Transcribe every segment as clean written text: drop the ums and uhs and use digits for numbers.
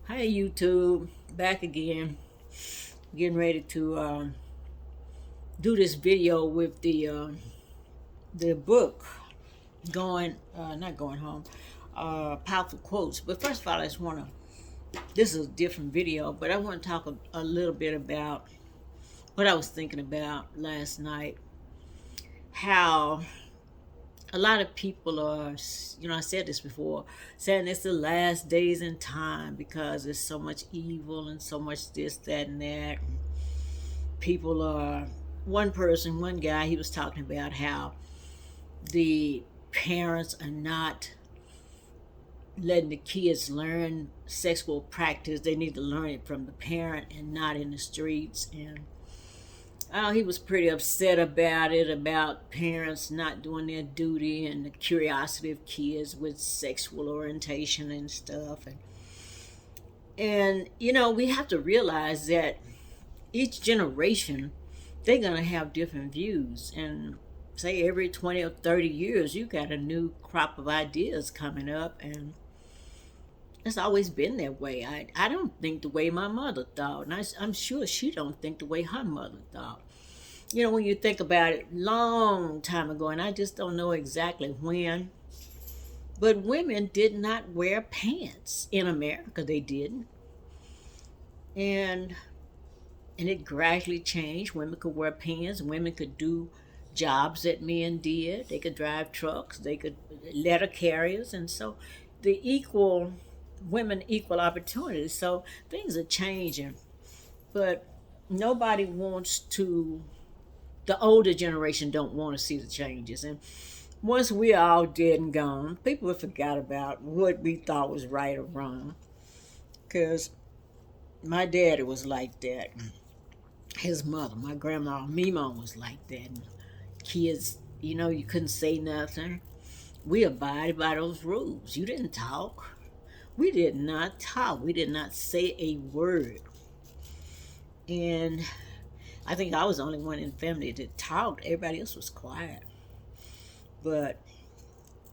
Hi YouTube, back again, getting ready to do this video with the book not going home, powerful quotes. But first of all, I just want to. This is a different video, but I want to talk a little bit about what I was thinking about last night. How a lot of people are, I said this before, saying it's the last days in time because there's so much evil and so much this, that, and that. People are one guy, he was talking about how the parents are not letting the kids learn sexual practice. They need to learn it from the parent and not in the streets. And he was pretty upset about it, about parents not doing their duty and the curiosity of kids with sexual orientation and stuff. And we have to realize that each generation, they're going to have different views. And say every 20 or 30 years, you got a new crop of ideas coming up. And it's always been that way. I don't think the way my mother thought. And I'm sure she don't think the way her mother thought. When you think about it, long time ago, and I just don't know exactly when, but women did not wear pants in America. They didn't. And it gradually changed. Women could wear pants. Women could do jobs that men did. They could drive trucks. They could letter carriers, and so the equal women equal opportunities. So things are changing, but nobody wants to. The older generation don't want to see the changes, and once we're all dead and gone, people have forgot about what we thought was right or wrong. Because my daddy was like that. His mother, my grandma, Mima, was like that. And kids, you couldn't say nothing. We abided by those rules. You didn't talk. We did not talk. We did not say a word. And I think I was the only one in the family that talked. Everybody else was quiet. But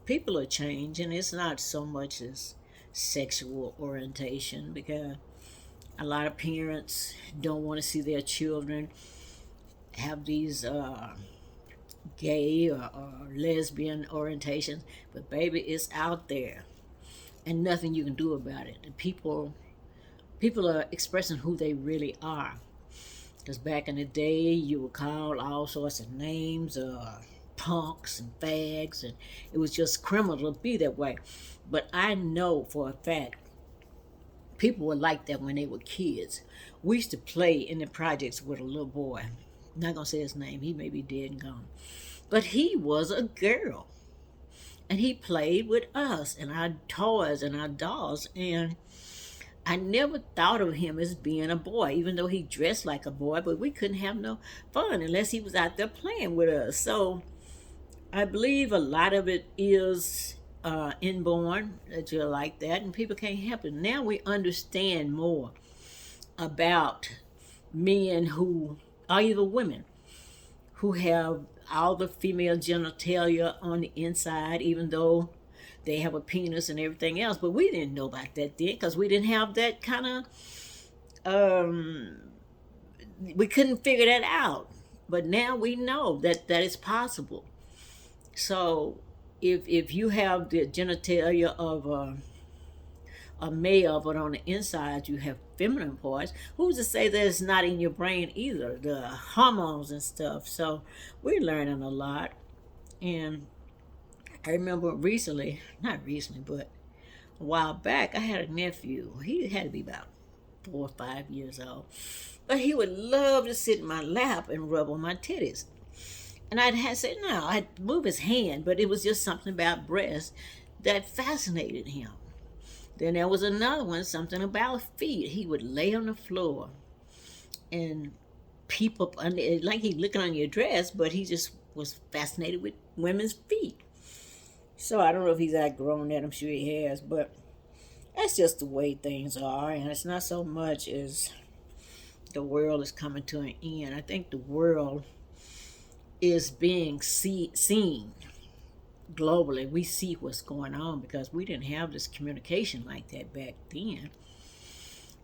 people are changing. It's not so much as sexual orientation, because a lot of parents don't want to see their children have these gay or lesbian orientations. But baby, it's out there, and nothing you can do about it. And people are expressing who they really are. Because back in the day, you were called all sorts of names, punks and fags, and it was just criminal to be that way. But I know for a fact, people were like that when they were kids. We used to play in the projects with a little boy. I'm not gonna say his name. He may be dead and gone. But he was a girl. And he played with us and our toys and our dolls. And I never thought of him as being a boy, even though he dressed like a boy, but we couldn't have no fun unless he was out there playing with us. So I believe a lot of it is inborn, that you're like that, and people can't help it. Now we understand more about men who are even women who have all the female genitalia on the inside, even though they have a penis and everything else. But we didn't know about that then, because we didn't have that kind of, we couldn't figure that out. But now we know that it's possible. So if you have the genitalia of a male, but on the inside you have feminine parts, who's to say that it's not in your brain either, the hormones and stuff? So we're learning a lot. And I remember recently, not recently, but a while back, I had a nephew. He had to be about 4 or 5 years old. But he would love to sit in my lap and rub on my titties. And I'd have said no, I'd move his hand, but it was just something about breasts that fascinated him. Then there was another one, something about feet. He would lay on the floor and peep up under it, like he looking on your dress, but he just was fascinated with women's feet. So I don't know if he's outgrown that. I'm sure he has, but that's just the way things are, and it's not so much as the world is coming to an end. I think the world is being seen globally. We see what's going on because we didn't have this communication like that back then.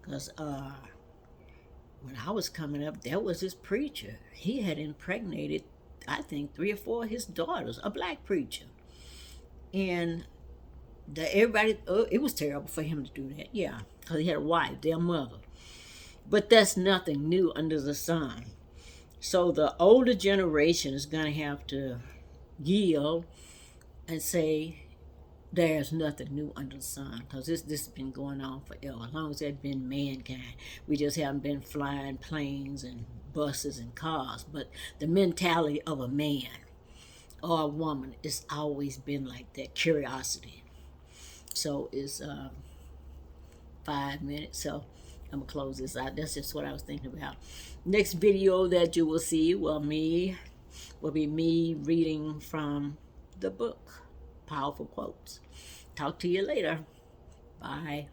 Because when I was coming up, there was this preacher. He had impregnated, I think, 3 or 4 of his daughters, a black preacher. And everybody, it was terrible for him to do that, yeah, because he had a wife, their mother. But that's nothing new under the sun. So the older generation is going to have to yield and say, there's nothing new under the sun, because this has been going on forever. As long as there's been mankind, we just haven't been flying planes and buses and cars. But the mentality of a man or a woman has always been like that, curiosity. So it's 5 minutes, so I'm gonna close this out. That's just what I was thinking about. Next video that you will see will be me reading from the book, Powerful Quotes. Talk to you later. Bye.